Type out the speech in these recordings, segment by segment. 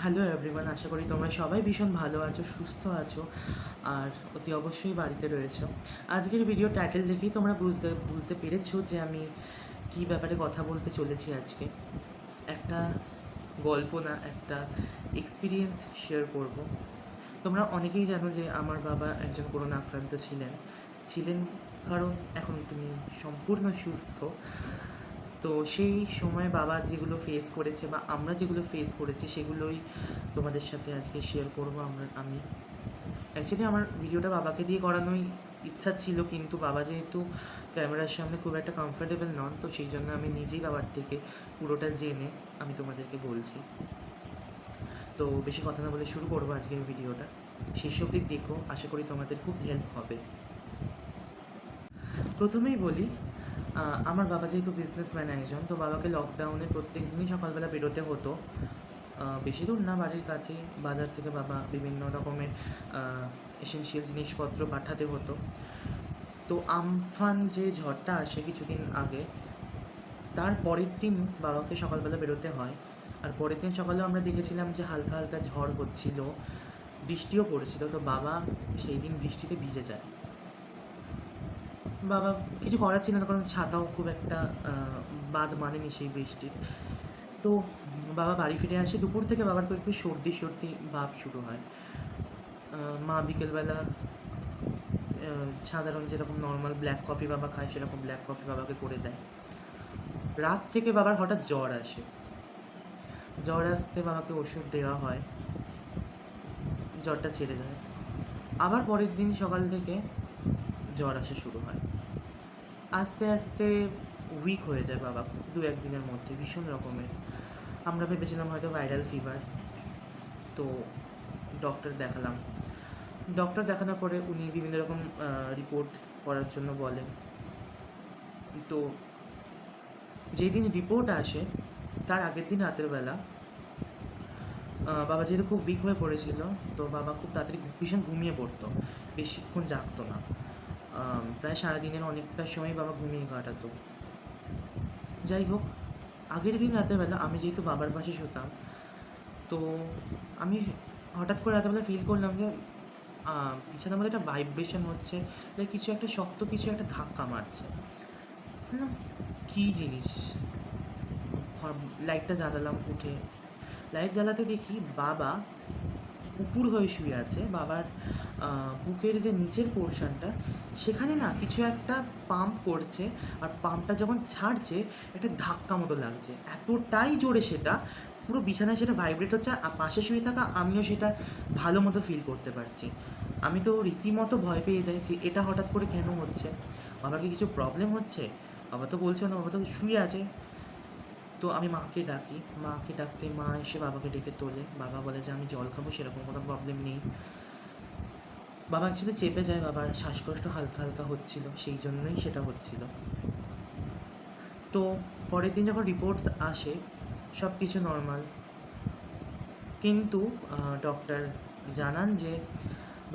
Hello everyone, আশা করি তোমরা সবাই ভীষণ ভালো আছো, সুস্থ আছো আর অতি অবশ্যই বাড়িতে রয়েছো। আজকের ভিডিও টাইটেল দেখেই তোমরা বুঝতে বুঝতে পেরেছো যে আমি কী ব্যাপারে কথা বলতে চলেছি আজকে। একটা গল্প না, একটা এক্সপিরিয়েন্স শেয়ার করব। তোমরা অনেকেই জানো যে আমার বাবা একজন করোনা আক্রান্ত ছিলেন কারণ এখন তুমি সম্পূর্ণ সুস্থ। তো সেই সময় বাবা যেগুলো ফেস করেছে বা আমরা যেগুলো ফেস করেছি সেগুলোই তোমাদের সাথে আজকে শেয়ার করবো। আমি অ্যাকচুয়ালি আমার ভিডিওটা বাবাকে দিয়ে করানোই ইচ্ছা ছিল, কিন্তু বাবা যেহেতু ক্যামেরার সামনে খুব একটা কমফোর্টেবল নন, তো সেই জন্য আমি নিজেই বাবার থেকে পুরোটা জেনে আমি তোমাদেরকে বলছি। তো বেশি কথা না বলে শুরু করবো আজকের ভিডিওটা। শেষ অবধি দেখো, আশা করি তোমাদের খুব হেল্প হবে। প্রথমেই বলি, আমার বাবা যেহেতু বিজনেসম্যান একজন, তো বাবাকে লকডাউনে প্রত্যেক দিনই সকালবেলা বেরোতে হতো। বেশি দূর না, বাড়ির কাছেই বাজার থেকে বাবা বিভিন্ন রকমের এসেনশিয়াল জিনিসপত্র পাঠাতে হতো। তো আমফান যে ঝড়টা আসে কিছুদিন আগে, তার পরের দিন বাবাকে সকালবেলা বেরোতে হয়। আর পরের দিন সকালেও আমরা দেখেছিলাম যে হালকা হালকা ঝড় হচ্ছিল, বৃষ্টিও পড়েছিল। তো বাবা সেই দিন বৃষ্টিতে ভিজে যায়। বাবা কিছু করার ছিল না, কারণ ছাতাও খুব একটা বাদ মানেনি সেই বৃষ্টির। তো বাবা বাড়ি ফিরে আসে, দুপুর থেকে বাবার একটু সর্দি সর্দি ভাব শুরু হয়। মা বিকেলবেলা সাধারণ যেরকম নর্মাল ব্ল্যাক কফি বাবা খায়, সেরকম ব্ল্যাক কফি বাবাকে করে দেয়। রাত থেকে বাবার হঠাৎ জ্বর আসে। জ্বর আসতে বাবাকে ওষুধ দেওয়া হয়, জ্বরটা ছেড়ে যায়। আবার পরের দিন সকাল থেকে জ্বর আসা শুরু হয়। আস্তে আস্তে উইক হয়ে যায় বাবা, দু একদিনের মধ্যে ভীষণ রকমের। আমরা ভেবেছিলাম হয়তো ভাইরাল ফিভার। তো ডক্টর দেখালাম। ডক্টর দেখানোর পরে উনি বিভিন্ন রকম রিপোর্ট করার জন্য বলেন। তো যেই দিন রিপোর্ট আসে তার আগের দিন রাতের বেলা বাবা যেহেতু খুব উইক হয়ে পড়েছিল, তো বাবা খুব তাড়াতাড়ি ভীষণ ঘুমিয়ে পড়তো, বেশিক্ষণ জাগতো না। প্রায় সারাদিনের অনেকটা সময় বাবা ঘুমিয়ে কাটাতো। যাই হোক, আগের দিন রাতের বেলা আমি যেহেতু বাবার পাশে শুতাম, তো আমি হঠাৎ করে রাতেরবেলা ফিল করলাম যে বিছানার মধ্যে একটা ভাইব্রেশন হচ্ছে, কিছু একটা শক্ত, কিছু একটা ধাক্কা মারছে। কী জিনিস? লাইটটা জ্বালালাম, উঠে লাইট জ্বালাতে দেখি বাবা উপুড় হয়ে শুয়ে আছে। বাবার বুকের যে নিচের পোর্শনটা, সেখানে না কিছু একটা পাম্প করছে, আর পাম্পটা যখন ছাড়ছে একটা ধাক্কা মতো লাগছে, এতটাই জোরে সেটা পুরো বিছানায় সেটা ভাইব্রেট হচ্ছে। আর পাশে শুয়ে থাকা আমিও সেটা ভালো মতো ফিল করতে পারছি। আমি তো রীতিমতো ভয় পেয়ে যাই যে এটা হঠাৎ করে কেন হচ্ছে, বাবার কি কিছু প্রবলেম হচ্ছে? বাবা তো বলছে না, বাবা তো শুয়ে আছে। তো আমি মাকে ডাকতে মা এসে বাবাকে ডেকে তোলে। বাবা বলে যে আমি জল খাবো, সেরকম কোনো প্রবলেম নেই। বাবা অ্যাকচুয়ালি চেপে যায়, বাবার শ্বাসকষ্ট হালকা হালকা হচ্ছিল, সেই জন্যই সেটা হচ্ছিল। তো পরের দিন যখন রিপোর্টস আসে সব কিছু নর্মাল, কিন্তু ডক্টর জানান যে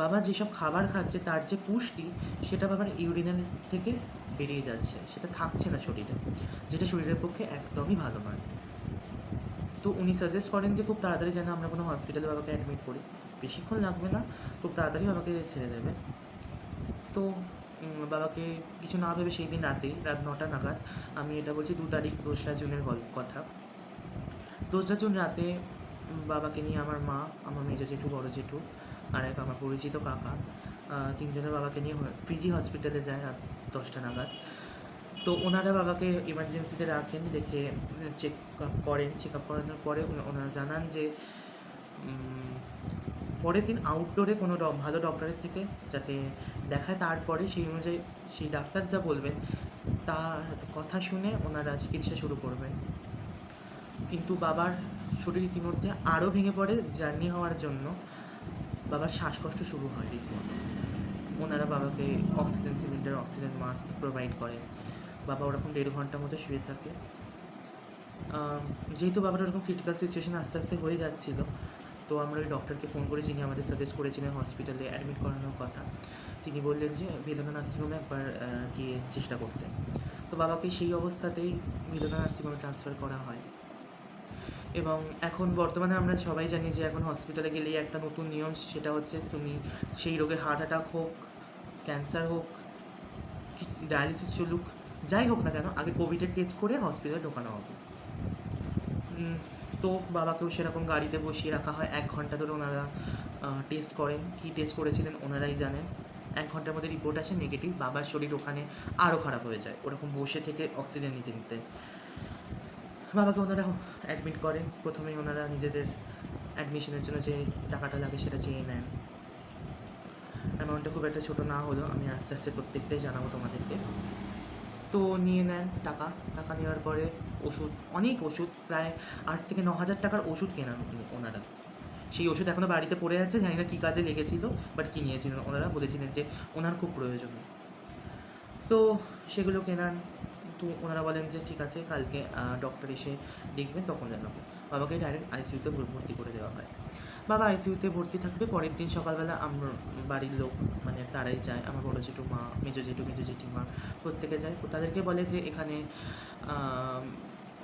বাবা যেসব খাবার খাচ্ছে তার যে পুষ্টি, সেটা বাবার ইউরিনের থেকে বেরিয়ে যাচ্ছে, সেটা থাকছে না শরীরে, যেটা শরীরের পক্ষে একদমই ভালো নয়। তো উনি সাজেস্ট করেন যে খুব তাড়াতাড়ি যেন আমরা কোনো হসপিটালে বাবাকে অ্যাডমিট করি, বেশিক্ষণ লাগবে না, খুব তাড়াতাড়ি বাবাকে ছেড়ে দেবে। তো বাবাকে কিছু না ভেবে সেই দিন রাতেই, রাত 9টা নাগাদ, আমি এটা বলছি 2 তারিখ 2রা জুনের কথা, 2রা জুন রাতে বাবাকে নিয়ে আমার মা, আমার মেজো জেঠু, বড়ো জেঠু আর এক আমার পরিচিত কাকা, তিনজনের বাবাকে নিয়ে পিজি হসপিটালে যায় রাত 10টা নাগাদ। তো ওনারা বাবাকে এমার্জেন্সিতে রাখেন, রেখে চেক আপ করানোর পরে ওনারা জানান যে পরের দিন আউটডোরে কোনো ভালো ডক্টরের থেকে যাতে দেখায়, তারপরে সেই অনুযায়ী সেই ডাক্তার যা বলবেন তার কথা শুনে ওনারা চিকিৎসা শুরু করবেন। কিন্তু বাবার শরীর ইতিমধ্যে আরও ভেঙে পড়ে জার্নি হওয়ার জন্য। বাবার শ্বাসকষ্ট শুরু হয় রীতিমতো। ওনারা বাবাকে oxygen cylinder, oxygen mask provide করেন। বাবা ওরকম 1.5 ঘন্টার মতো শুয়ে থাকে। যেহেতু বাবার ওরকম ক্রিটিক্যাল সিচুয়েশন আস্তে আস্তে হয়ে যাচ্ছিলো, তো আমরা ওই ডক্টরকে ফোন করে, যিনি আমাদের সাজেস্ট করেছিলেন হসপিটালে অ্যাডমিট করানোর কথা, তিনি বললেন যে বেদনা নার্সিংহোমে একবার গিয়ে চেষ্টা করতে। তো বাবাকে সেই অবস্থাতেই বেদনা নার্সিংহোমে ট্রান্সফার করা হয় এবং এখন বর্তমানে আমরা সবাই জানি যে এখন হসপিটালে গেলেই একটা নতুন নিয়ম, সেটা হচ্ছে তুমি সেই রোগের হার্ট অ্যাটাক হোক, ক্যান্সার হোক, ডায়ালিসিস চলুক, যাই হোক না কেন, আগে কোভিডের টেস্ট করে হসপিটালে ঢোকানো হবে। তো বাবাকেও সেরকম গাড়িতে বসিয়ে রাখা হয়, 1 ঘন্টা ধরে ওনারা টেস্ট করেন। কী টেস্ট করেছিলেন ওনারাই জানেন। 1 ঘন্টার মধ্যে রিপোর্ট আসে নেগেটিভ। বাবার শরীর ওখানে আরও খারাপ হয়ে যায়, ওরকম বসে থেকে অক্সিজেন নিতে নিতে। বাবাকে ওনারা অ্যাডমিট করেন। প্রথমেই ওনারা নিজেদের অ্যাডমিশনের জন্য যে টাকাটা লাগে সেটা চেয়ে নেন। অ্যামাউন্টটা খুব একটা ছোটো না হলেও আমি আস্তে আস্তে প্রত্যেকটাই জানাবো তোমাদেরকে। তো নিয়ে নেন টাকা। টাকা নেওয়ার পরে ওষুধ, অনেক ওষুধ, প্রায় 8 থেকে 9 হাজার টাকার ওষুধ কেনান ওনারা। সেই ওষুধ এখনও বাড়িতে পড়ে আছে, জানি না কী কাজে লেগেছিল, বাট কিনিয়েছিলেন ওনারা, বলেছিলেন যে ওনার খুব প্রয়োজন। তো সেগুলো কেনান। তো ওনারা বলেন যে ঠিক আছে, কালকে ডক্টর এসে দেখবেন, তখন জানাবো। বাবাকে ডাইরেক্ট আইসিইউতে ভর্তি করে দেওয়া হয়। বাবা আইসিইউতে ভর্তি থাকবে। পরের দিন সকালবেলা আমরা বাড়ির লোক, মানে তারাই যায়, আমার বড়ো জেঠু, মা, মেজো জেঠু, মেজো জেঠিমা, প্রত্যেকে যায়। তাদেরকে বলে যে এখানে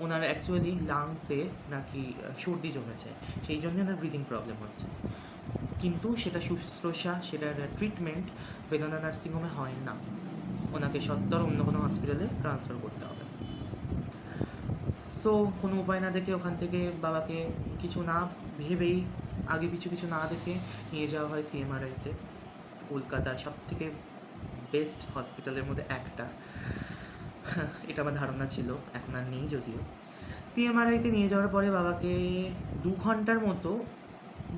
ওনার অ্যাকচুয়ালি লাংসে নাকি সর্দি জমেছে, সেই জন্য ওনার ব্রিদিং প্রবলেম হচ্ছে। কিন্তু সেটা শুশ্রূষা, সেটার ট্রিটমেন্ট বেদনা নার্সিংহোমে হয় না, ওনাকে সত্তর অন্য কোনো হসপিটালে ট্রান্সফার করতে হবে। সো কোনো উপায় না দেখে ওখান থেকে বাবাকে কিছু না ভেবেই, আগে কিছু না দেখে নিয়ে যাওয়া হয় সিএমআরআইতে, কলকাতার সবথেকে বেস্ট হসপিটালের মধ্যে একটা। এটা আমার ধারণা ছিল, এখন আর নেই যদিও। সিএমআরআইতে নিয়ে যাওয়ার পরে বাবাকে 2 ঘন্টার মতো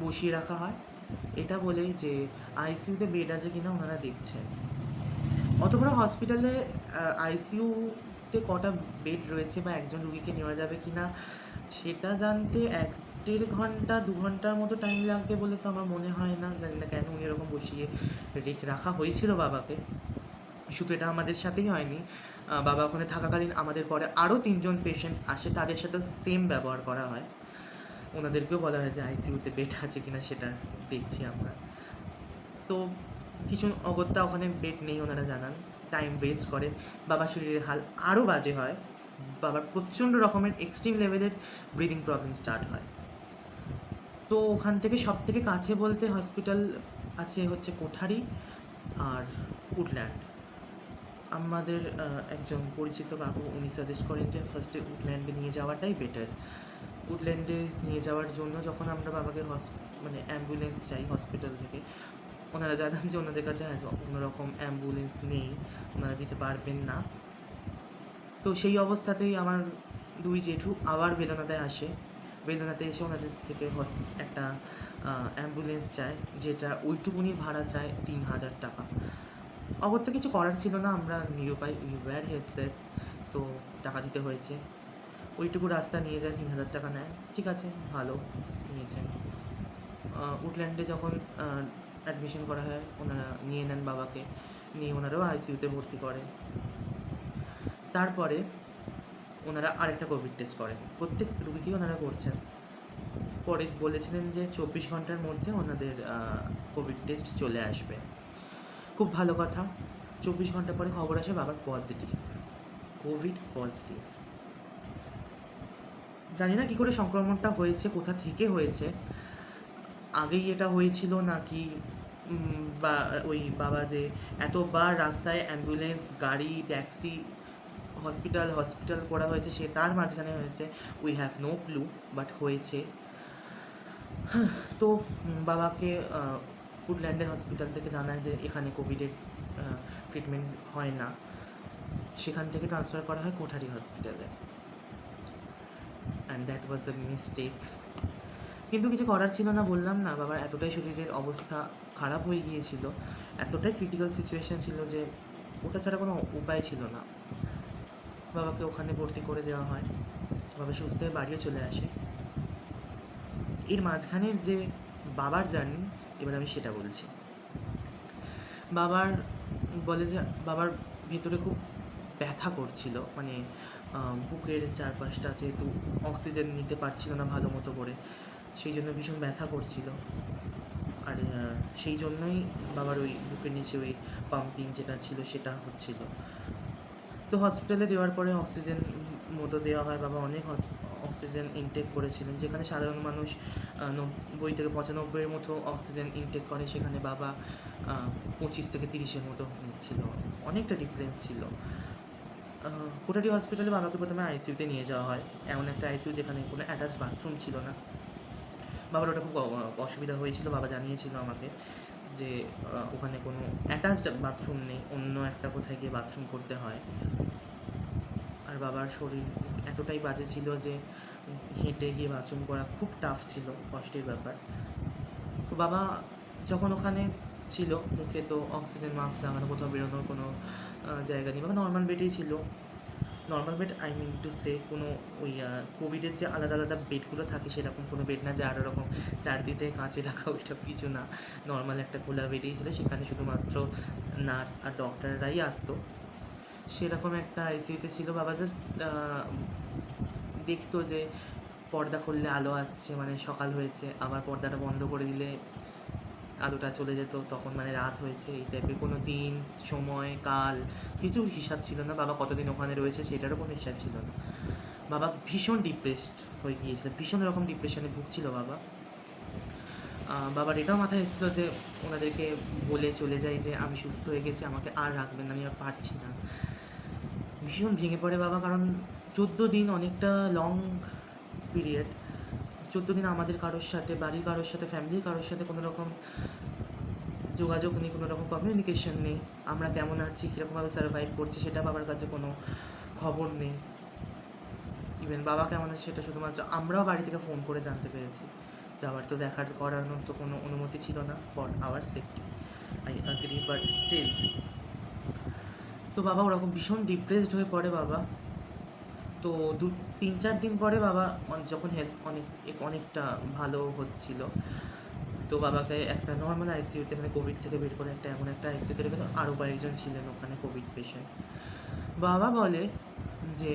বসিয়ে রাখা হয়, এটা বলে যে আইসিইউতে বেড আছে কিনা ওনারা দেখছেন। অত বড় হসপিটালে আইসিইউতে কটা বেড রয়েছে বা একজন রুগীকে নেওয়া যাবে কি না সেটা জানতে 1-1.5 ঘন্টা 2 ঘন্টার মতো টাইম লাগবে বলে তো আমার মনে হয় না। জানি না কেন উনি এরকম বসিয়ে রাখা হয়েছিল বাবাকে। শুধু এটা আমাদের সাথেই হয়নি, বাবা ওখানে থাকাকালীন আমাদের পরে আরও 3জন পেশেন্ট আসে, তাদের সাথে সেম ব্যবহার করা হয়। ওনাদেরকেও বলা হয় যে আইসিইউতে বেড আছে কিনা সেটা দেখছি আমরা। তো কিছু অগত্যা ওখানে বেড নেই ওনারা জানান, টাইম ওয়েস্ট করে। বাবার শরীরের হাল আরও বাজে হয়, বাবার প্রচণ্ড রকমের এক্সট্রিম লেভেলের ব্রিদিং প্রবলেম স্টার্ট হয়। তো ওখান থেকে সব থেকে কাছে বলতে হসপিটাল আছে হচ্ছে কোঠারি আর উডল্যান্ড। আমাদের একজন পরিচিত কাকু উনি সাজেস্ট করেন যে ফার্স্টে উডল্যান্ডে নিয়ে যাওয়াটাই বেটার। উডল্যান্ডে নিয়ে যাওয়ার জন্য যখন আমরা বাবাকে মানে অ্যাম্বুলেন্স চাই হসপিটাল থেকে, ওনারা জানান যে ওনাদের কাছে কোনো রকম অ্যাম্বুলেন্স নেই, ওনারা দিতে পারবেন না। তো সেই অবস্থাতেই আমার 2 জেঠু আবার বেদনাতে আসে। বেদনাতে এসে ওনাদের থেকে একটা অ্যাম্বুলেন্স চায়, যেটা ওইটুকুনি ভাড়া চায় 3,000 টাকা। অগত্যা কিছু করার ছিল না, আমরা নিরুপায়, উই ওয়্যার হেল্পলেস। সো টাকা দিতে হয়েছে। ওইটুকু রাস্তা নিয়ে যায়, 3,000 টাকা নেয়। ঠিক আছে, ভালো নিয়েছেন। উডল্যান্ডে যখন অ্যাডমিশন করা হয়, ওনারা নিয়ে নেন বাবাকে, নিয়ে ওনারাও আইসিইউতে ভর্তি করেন। তারপরে ওনারা আরেকটা কোভিড টেস্ট করেন, প্রত্যেক রুগীকেই ওনারা করছেন। পরে বলেছিলেন যে 24 ঘন্টার মধ্যে ওনাদের কোভিড টেস্ট চলে আসবে। খুব ভালো কথা। 24 ঘন্টা পরে খবর আসে বাবার পজিটিভ, কোভিড পজিটিভ। জানি না কী করে সংক্রমণটা হয়েছে, কোথা থেকে হয়েছে, আগেই এটা হয়েছিল নাকি, বা ওই বাবা যে এতবার রাস্তায় অ্যাম্বুলেন্স, গাড়ি, ট্যাক্সি, হসপিটাল করা হয়েছে, সে তার মাঝখানে হয়েছে, we have no clue, but হয়েছে। তো বাবাকে উডল্যান্ডের হসপিটাল থেকে জানায় যে এখানে কোভিডের ট্রিটমেন্ট হয় না, সেখান থেকে ট্রান্সফার করা হয় কোঠারি হসপিটালে। And that was the mistake. কিন্তু কিছু করার ছিল না, বললাম না, বাবার এতটাই শরীরের অবস্থা খারাপ হয়ে গিয়েছিল, এতটাই ক্রিটিক্যাল সিচুয়েশান ছিল যে ওটা ছাড়া কোনো উপায় ছিল না। বাবাকে ওখানে ভর্তি করে দেওয়া হয়, বাবা সুস্থ হয়ে বাড়িও চলে আসে। এর মাঝখানের যে বাবার জার্নি, এবার আমি সেটা বলছি। বাবার বলে যে বাবার ভেতরে খুব ব্যথা করছিল, মানে বুকের চারপাশটা যেহেতু অক্সিজেন নিতে পারছিল না ভালো মতো করে, সেই জন্য ভীষণ ব্যথা করছিল। আর সেই জন্যই বাবার ওই বুকের নিচে ওই পাম্পিং যেটা ছিল সেটা হচ্ছিল। তো হসপিটালে দেওয়ার পরে অক্সিজেন মতো দেওয়া হয়, বাবা অনেক অক্সিজেন ইনটেক করেছিলেন, যেখানে সাধারণ মানুষ 90 থেকে 95-এর মতো অক্সিজেন ইনটেক করে, সেখানে বাবা 25 থেকে 30-এর মতো নিচ্ছিল। অনেকটা ডিফারেন্স ছিল। কোটারি হসপিটালে বাবাকে প্রথমে আইসিইউতে নিয়ে যাওয়া হয়, এমন একটা আইসিইউ যেখানে কোনো অ্যাটাচ বাথরুম ছিল না। বাবার ওটা খুব অসুবিধা হয়েছিল, বাবা জানিয়েছিল আমাকে যে ওখানে কোনো অ্যাটাচড বাথরুম নেই, অন্য একটা কোথায় গিয়ে বাথরুম করতে হয়। আর বাবার শরীর এতটাই বাজে ছিল যে হেঁটে গিয়ে বাথরুম করা খুব টাফ ছিল, কষ্টের ব্যাপার। তো বাবা যখন ওখানে ছিল, মুখে তো অক্সিজেন মাস্ক লাগানো, কোথাও বেরোনোর কোনো জায়গা নেই, বাবা নর্মাল বেডেই ছিল। Normal bed, I mean to say, কোনো ওই কোভিডের যে আলাদা আলাদা বেডগুলো থাকে সেরকম কোনো বেড না, যে আরও রকম চারদিকে কাঁচে রাখা, ওইসব কিছু না। নর্মাল একটা খোলা বেডেই ছিল, সেখানে শুধুমাত্র নার্স আর ডক্টররাই আসতো। সেরকম একটা আইসিইউতে ছিল। বাবা জাস্ট দেখতো যে পর্দা খুললে আলো আসছে, মানে সকাল হয়েছে, আবার পর্দাটা বন্ধ করে দিলে আলোটা চলে যেত, তখন মানে রাত হয়েছে। এই টাইপের কোনো দিন, সময়, কাল কিছু হিসাব ছিল না। বাবা কতদিন ওখানে রয়েছে সেটারও কোনো হিসাব ছিল না। বাবা ভীষণ ডিপ্রেসড হয়ে গিয়েছিল, ভীষণ রকম ডিপ্রেশনে ভুগছিল বাবা। বাবার এটাও মাথায় এসেছিলো যে ওনাদেরকে বলে চলে যাই যে আমি সুস্থ হয়ে গেছি, আমাকে আর রাখবেন না, আমি আর পারছি না। ভীষণ ভেঙে পড়ে বাবা, কারণ 14 দিন অনেকটা লং পিরিয়ড। 14 দিন আমাদের কারোর সাথে, বাড়ির কারোর সাথে, ফ্যামিলির কারোর সাথে কোনো রকম যোগাযোগ নেই, কোনো রকম কমিউনিকেশন নেই। আমরা কেমন আছি, কীরকমভাবে সার্ভাইভ করছি সেটা বাবার কাছে কোনো খবর নেই। ইভেন বাবা কেমন আছে সেটা শুধুমাত্র আমরাও বাড়ি থেকে ফোন করে জানতে পেরেছি। যাওয়ার তো দেখার করানোর তো কোনো অনুমতি ছিল না, for our safety, I agree, but still. তো বাবা ওরকম ভীষণ ডিপ্রেসড হয়ে পড়ে বাবা। তো 3-4 দিন পরে বাবা যখন হেলথ অনেকটা ভালো হচ্ছিল, তো বাবাকে একটা নর্মাল আইসিইউতে, মানে কোভিড থেকে বের করে একটা এমন একটা আইসিইউতে রেখে, আরও কয়েকজন ছিলেন ওখানে কোভিড পেশেন্ট। বাবা বলে যে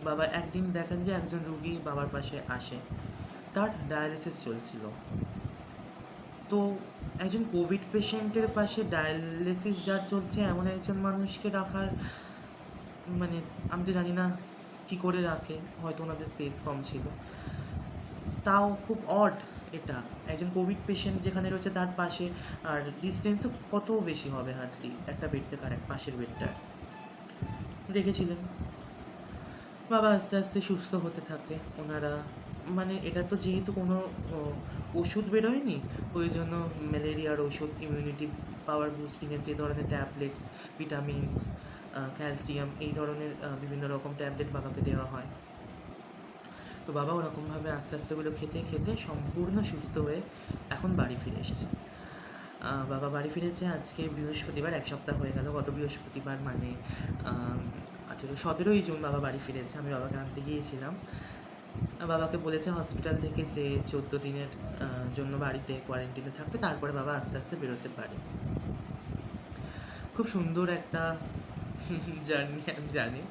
বাবা একদিন দেখেন যে একজন রুগী বাবার পাশে আসে, তার ডায়ালিসিস চলছিল। তো একজন কোভিড পেশেন্টের পাশে ডায়ালিসিস যার চলছে, এমন একজন মানুষকে রাখার, মানে আমি তো জানি না কী করে রাখে, হয়তো ওনাদের স্পেস কম ছিল, তাও খুব অড এটা। একজন কোভিড পেশেন্ট যেখানে রয়েছে তার পাশে, আর ডিস্টেন্সও কত বেশি হবে হার্ডলি একটা বেড থেকে আর এক পাশের বেডটা রেখেছিলেন। বাবা আস্তে আস্তে সুস্থ হতে থাকে। ওনারা মানে এটা তো যেহেতু কোনো ওষুধ বেরোয়নি, ওই জন্য ম্যালেরিয়ার ওষুধ, ইমিউনিটি পাওয়ার বুস্টিংয়ের যে ধরনের ট্যাবলেটস, ভিটামিনস, ক্যালসিয়াম, এই ধরনের বিভিন্ন রকম ট্যাবলেট বাবাকে দেওয়া হয়। তো বাবা ওরকমভাবে আস্তে আস্তে ওগুলো খেতে খেতে সম্পূর্ণ সুস্থ হয়ে এখন বাড়ি ফিরে এসেছে। বাবা বাড়ি ফিরেছে আজকে বৃহস্পতিবার, 1 সপ্তাহ হয়ে গেল। গত বৃহস্পতিবার মানে 17ই জুন বাবা বাড়ি ফিরেছে। আমি বাবাকে আনতে গিয়েছিলাম। বাবাকে বলেছে হসপিটাল থেকে যে 14 দিনের জন্য বাড়িতে কোয়ারেন্টিনে থাকতে, তারপরে বাবা আস্তে আস্তে বেরোতে পারে। খুব সুন্দর একটা জার্নি, আমি জানি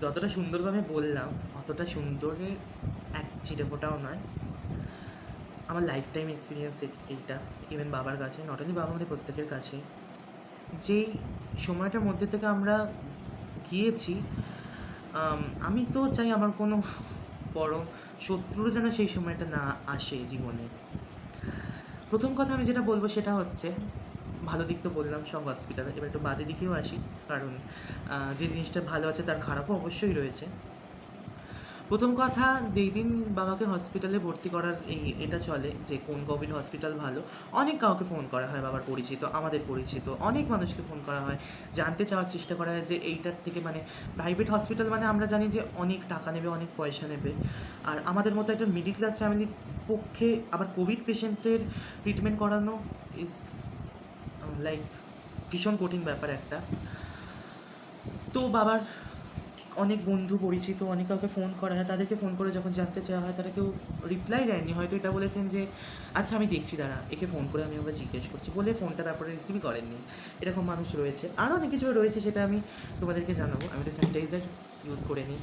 যতটা সুন্দরভাবে বললাম অতটা সুন্দরের এক চিরফোঁটাও নয়। আমার লাইফ টাইম এক্সপিরিয়েন্স এইটা, ইভেন বাবার কাছে, নট অনলি বাবা, আমাদের প্রত্যেকের কাছে। যেই সময়টার মধ্যে থেকে আমরা গিয়েছি, আমি তো চাই আমার কোনো বড় শত্রুর যেন সেই সময়টা না আসে জীবনে। প্রথম কথা আমি যেটা বলবো সেটা হচ্ছে, ভালো দিক তো বললাম সব হসপিটালে, এবার একটু বাজে দিকেও আসি, কারণ যে জিনিসটা ভালো আছে তার খারাপও অবশ্যই রয়েছে। প্রথম কথা, যেই দিন বাবাকে হসপিটালে ভর্তি করার এটা চলে যে কোন কোভিড হসপিটাল ভালো, অনেক কাউকে ফোন করা হয়, বাবার পরিচিত, আমাদের পরিচিত অনেক মানুষকে ফোন করা হয়, জানতে চাওয়ার চেষ্টা করা হয় যে এইটার থেকে, মানে প্রাইভেট হসপিটাল মানে আমরা জানি যে অনেক টাকা নেবে, অনেক পয়সা নেবে, আর আমাদের মতো একটা মিডিল ক্লাস ফ্যামিলির পক্ষে আবার কোভিড পেশেন্টের ট্রিটমেন্ট করানো ইজ লাইক ভীষণ কঠিন ব্যাপার একটা। তো বাবার অনেক বন্ধু পরিচিত, অনেক কাউকে ফোন করা হয়, তাদেরকে ফোন করে যখন জানতে চাওয়া হয় তারা কেউ রিপ্লাই দেয়নি, হয়তো এটা বলেছেন যে আচ্ছা আমি দেখছি, দাঁড়া একে ফোন করে আমি ওকে জিজ্ঞেস করছি, বলে ফোনটা তারপরে রিসিভই করেননি। এরকম মানুষ রয়েছে, আরও অনেক কিছু রয়েছে, সেটা আমি তোমাদেরকে জানাবো। আমি একটা স্যানিটাইজার ইউজ করে নিই।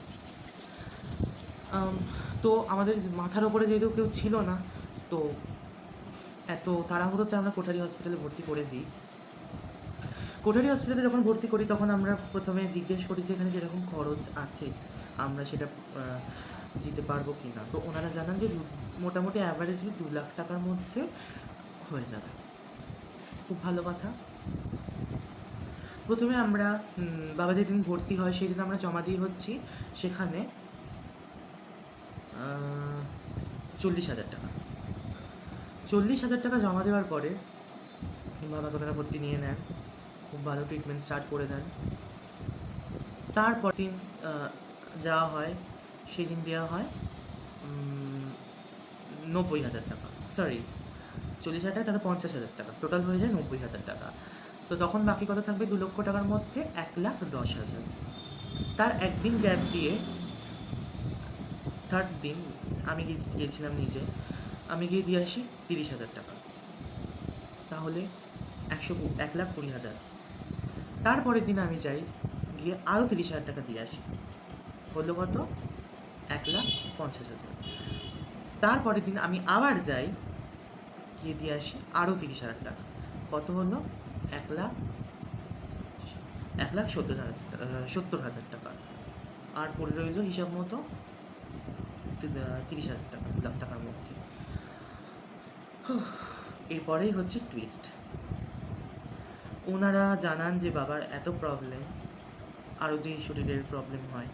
তো আমাদের মাথার ওপরে যেহেতু কেউ ছিল না, তো এত তাড়াহুড়োতে আমরা কোঠারি হসপিটালে ভর্তি করে দিই। কোঠারি হসপিটালে যখন ভর্তি করি তখন আমরা প্রথমে জিজ্ঞেস করি যে এখানে যেরকম খরচ আছে আমরা সেটা দিতে পারবো কি না। তো ওনারা জানান যে মোটামুটি অ্যাভারেজলি 2 লাখ টাকার মধ্যে হয়ে যাবে। খুব ভালো কথা। প্রথমে আমরা বাবা যেদিন ভর্তি হয় সেদিন আমরা জমা দিয়ে হচ্ছি সেখানে 40,000 টাকা। 40,000 টাকা জমা দেওয়ার পরে বাবাকে ওনারা ভর্তি নিয়ে নেন, খুব ভালো ট্রিটমেন্ট স্টার্ট করে দেন। তারপর দিন যাওয়া হয়, সেদিন দেওয়া হয় 90,000 টাকা, সরি 40,000 টাকা, তারপর 50,000 টাকা, টোটাল হয়ে যায় 90,000 টাকা। তো তখন বাকি কত থাকবে? 2 লক্ষ টাকার মধ্যে 1,10,000। তার একদিন গ্যাপ দিয়ে থার্ড দিন আমি গিয়েছিলাম নিজে, আমি গিয়ে দিয়ে আসি 30,000 টাকা, তাহলে 1,20,000। তারপরের দিন আমি যাই, গিয়ে আরও 30,000 টাকা দিয়ে আসি, হলো কত? 1,50,000। তারপরের দিন আমি আবার যাই, গিয়ে দিয়ে আসি আরও 30,000 টাকা, কত হলো? 1,70,000 টাকা। আর পড়ে রইল হিসাব মতো 30,000 টাকা, 2 লাখ টাকার মধ্যে। এরপরেই হচ্ছে টুইস্ট। ওনারা জানান যে বাবার এত প্রবলেম, আরও যে শরীরের প্রবলেম হয়।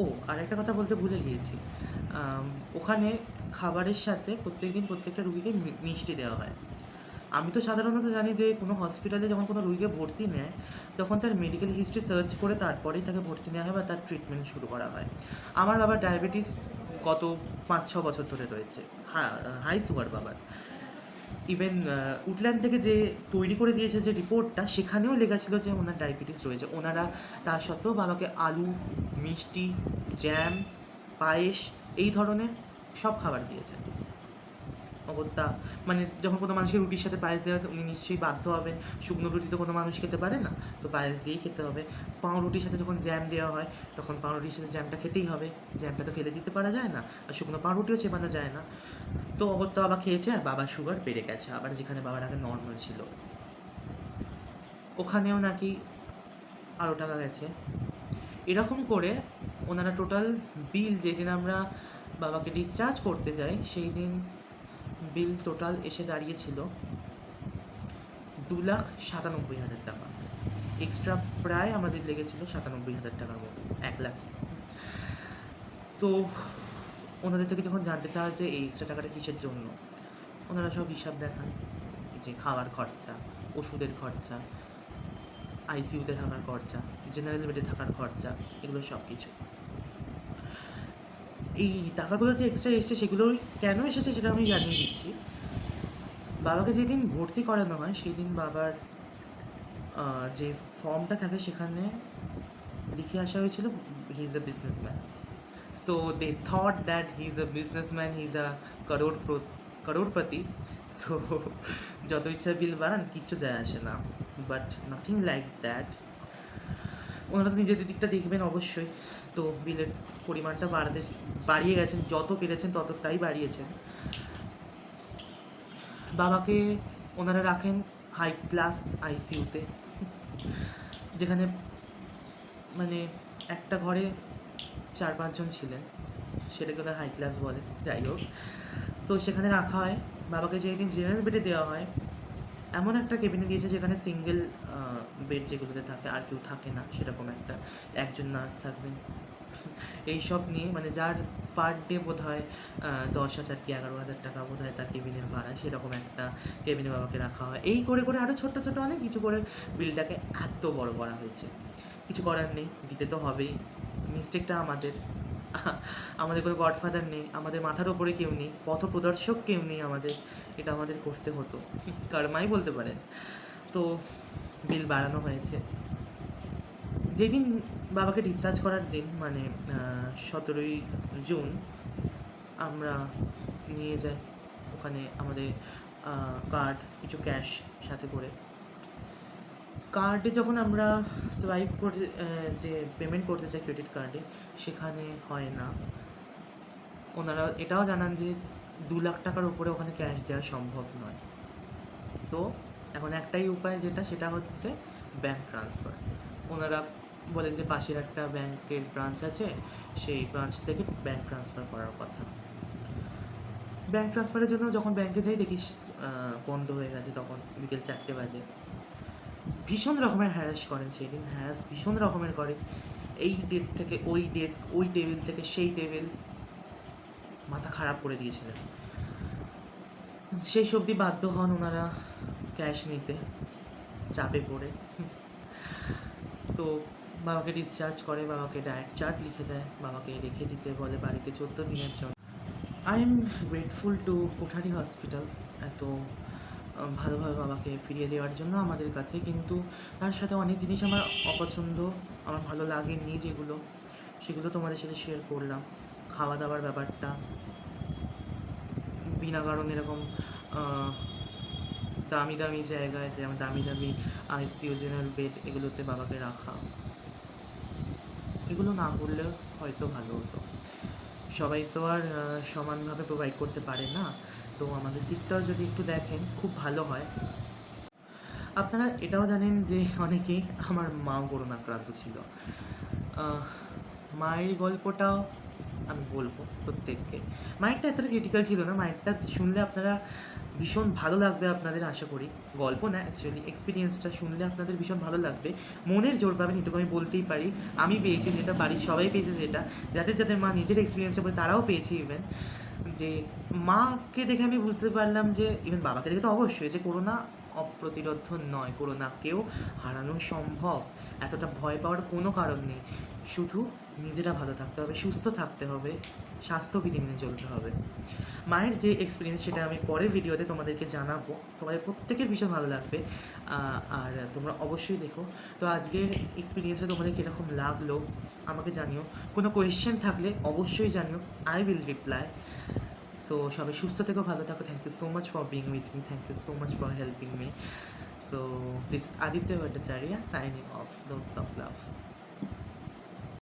ও আর একটা কথা বলতে ভুলে গিয়েছি, ওখানে খাবারের সাথে প্রত্যেকদিন প্রত্যেকটা রুগীকে মিষ্টি দেওয়া হয়। আমি তো সাধারণত জানি যে কোনো হসপিটালে যখন কোনো রুগীকে ভর্তি নেয় তখন তার মেডিকেল হিস্ট্রি সার্চ করে তারপরেই তাকে ভর্তি নেওয়া হয় বা তার ট্রিটমেন্ট শুরু করা হয়। আমার বাবার ডায়াবেটিস গত 5-6 বছর ধরে রয়েছে, হাই সুগার বাবার। ইভেন উডল্যান্ড থেকে যে তৈরি করে দিয়েছে যে রিপোর্টটা, সেখানেও লেখা ছিল যে ওনার ডায়াবেটিস রয়েছে। ওনারা তা সত্ত্বেও বাবাকে আলু, মিষ্টি, জ্যাম, পায়েস এই ধরনের সব খাবার দিয়েছে। অগত্যা মানে যখন কোনো মানুষকে রুটির সাথে পায়েস দেওয়া হয় উনি নিশ্চয়ই বাধ্য হবেন, শুকনো রুটি তো কোনো মানুষ খেতে পারে না, তো পায়েস দিয়েই খেতে হবে। পাউরুটির সাথে যখন জ্যাম দেওয়া হয় তখন পাউরুটির সাথে জ্যামটা খেতেই হবে, জ্যামটা তো ফেলে দিতে পারা যায় না, আর শুকনো পাউরুটিও চেপানো যায় না। তো অগত্যা বাবা খেয়েছে, আর বাবার সুগার বেড়ে গেছে আবার, যেখানে বাবার আগে নর্মাল ছিল ওখানেও নাকি আরও টাকা গেছে। এরকম করে ওনারা টোটাল বিল, যেদিন আমরা বাবাকে ডিসচার্জ করতে যাই সেই দিন বিল টোটাল এসে দাঁড়িয়েছিল 2,97,000 টাকা। এক্সট্রা প্রায় আমাদের লেগেছিল 97,000 টাকার মতো, 1 লাখ। তো ওনাদের থেকে যখন জানতে চাওয়া যে এই এক্সট্রা টাকাটা কিসের জন্য, ওনারা সব হিসাব দেখান যে খাওয়ার খরচা, ওষুধের খরচা, আইসিইউতে থাকার খরচা, জেনারেল বেডে থাকার খরচা, এগুলো সব কিছু। এই টাকাগুলো যে এক্সট্রা এসছে সেগুলো কেন এসেছে সেটা আমি জানিয়ে দিচ্ছি। বাবাকে যেদিন ভর্তি করানো হয় সেই দিন বাবার যে ফর্মটা থাকে সেখানে লিখে আসা হয়েছিল he is a businessman. So they thought that he is a businessman, he is a করোড়পতি। সো যত ইচ্ছা বিল বাড়ান, কিচ্ছু যায় আসে না, বাট নাথিং লাইক দ্যাট। ওনারা তো নিজেদের দিকটা দেখবেন অবশ্যই। তো বিলের পরিমাণটা বাড়িয়ে গেছেন, যত পেরেছেন ততটাই বাড়িয়েছেন। বাবাকে ওনারা রাখেন হাই ক্লাস আইসিইউতে, যেখানে মানে একটা ঘরে 4-5 জন ছিলেন, সেটাকে ওনার হাই ক্লাস বলে, যাই হোক। তো সেখানে রাখা হয় বাবাকে। যেদিন জেনারেল বেডে দেওয়া হয়, এমন একটা কেবিনে দিয়েছে যেখানে সিঙ্গেল বেড যেগুলোতে থাকে আর কেউ থাকে না, সেরকম একজন নার্স থাকবেন। এইসব নিয়ে মানে যার পার ডে বোধ হয় 10,000 কি 11,000 টাকা বোধ হয় তার কেবিনের ভাড়া, সেরকম একটা কেবিনে বাবাকে রাখা হয়। এই করে করে আরও ছোট্ট ছোটো অনেক কিছু করে বিলটাকে এত বড় করা হয়েছে। কিছু করার নেই, দিতে তো হবেই। মিস্টেকটা আমাদের। আমাদের কোনো গডফাদার নেই, আমাদের মাথার ওপরে কেউ নেই, পথ প্রদর্শক কেউ নেই আমাদের, এটা আমাদের করতে হতো, কর্মাই বলতে পারেন। তো বিল বাড়ানো হয়েছে। যেদিন বাবাকে ডিসচার্জ করার দিন মানে 17ই জুন আমরা নিয়ে যাই ওখানে আমাদের কার্ড, কিছু ক্যাশ সাথে করে। কার্ডে যখন আমরা সোয়াইপ করে যে পেমেন্ট করতে চাই ক্রেডিট কার্ডে, সেখানে হয় না। ওনারা এটাও জানান যে 2 লাখ টাকার উপরে ওখানে ক্যাশ দেওয়া সম্ভব নয়। তো এখন একটাই উপায় সেটা হচ্ছে ব্যাঙ্ক ট্রান্সফার। ওনারা বলেন যে পাশের একটা ব্যাংকের ব্রাঞ্চ আছে, সেই ব্রাঞ্চ থেকে ব্যাঙ্ক ট্রান্সফার করার কথা। ব্যাঙ্ক ট্রান্সফারের জন্য যখন ব্যাঙ্কে যাই দেখি বন্ধ হয়ে গেছে, তখন বিকেল 4টে বাজে। ভীষণ রকমের হ্যারাস করেন সেদিন, হ্যারাস ভীষণ রকমের করে। এই ডেস্ক থেকে ওই ডেস্ক, ওই টেবিল থেকে সেই টেবিল, মাথা খারাপ করে দিয়েছিলেন। সেই অবধি বাধ্য হন ওনারা ক্যাশ নিতে, চাপে পড়ে। তো বাবাকে ডিসচার্জ করে, বাবাকে ডায়েট চার্ট লিখে দেয়, বাবাকে রেখে দিতে বলে বাড়িতে 14 দিনের জন্য। I am grateful to Kothari hospital এত ভালোভাবে বাবাকে ফিরিয়ে দেওয়ার জন্য আমাদের কাছে। কিন্তু তার সাথে অনেক জিনিস আমার অপছন্দ, আমার ভালো লাগেনি যেগুলো, সেগুলো তোমাদের সাথে শেয়ার করলাম। খাওয়া দাওয়ার ব্যাপারটা, বিনা কারণে এরকম দামি দামি জায়গায়, যেমন দামি দামি আইসিইউ, জেনারেল বেড, এগুলোতে বাবাকে রাখা, এগুলো না করলেও হয়তো ভালো হতো। সবাই তো আর সমানভাবে প্রোভাইড করতে পারে না, তো আমাদের দিকটাও যদি একটু দেখেন খুব ভালো হয়। আপনারা এটাও জানেন যে অনেকেই, আমার মাও করোনা আক্রান্ত ছিল। মায়ের গল্পটাও আমি বলবো প্রত্যেককে। মায়েরটা এতটা ক্রিটিক্যাল ছিল না, মায়েরটা শুনলে আপনারা ভীষণ ভালো লাগবে আপনাদের, আশা করি। গল্প না, অ্যাকচুয়ালি এক্সপিরিয়েন্সটা শুনলে আপনাদের ভীষণ ভালো লাগবে, মনের জোর পাবেন, এটুকু আমি বলতেই পারি। আমি পেয়েছি যেটা, বাড়ির সবাই পেয়েছে যেটা, যাদের যাদের মা নিজের এক্সপিরিয়েন্সে বলে তারাও পেয়েছে। ইভেন যে মাকে দেখে আমি বুঝতে পারলাম যে, ইভেন বাবাকে দেখে তো অবশ্যই, যে করোনা অপ্রতিরোধ নয়, করোনাকেও হারানো সম্ভব। এতটা ভয় পাওয়ার কোনো কারণ নেই, শুধু নিজেরা ভালো থাকতে হবে, সুস্থ থাকতে হবে, স্বাস্থ্যবিধি মেনে চলতে হবে। মায়ের যে এক্সপিরিয়েন্স সেটা আমি পরের ভিডিওতে তোমাদেরকে জানাবো, তোমাদের প্রত্যেকের ভীষণ ভালো লাগবে। আর তোমরা অবশ্যই দেখো। তো আজকের এক্সপিরিয়েন্সটা তোমাদের কীরকম লাগলো আমাকে জানিও। কোনো কোয়েশ্চেন থাকলে অবশ্যই জানিও, আই উইল রিপ্লাই। সো সবাই সুস্থ থেকো, ভালো থাকো। Thank you so much for being with me, thank you so much for helping me. So this is Aditya Bhattacharya signing off, loads of love.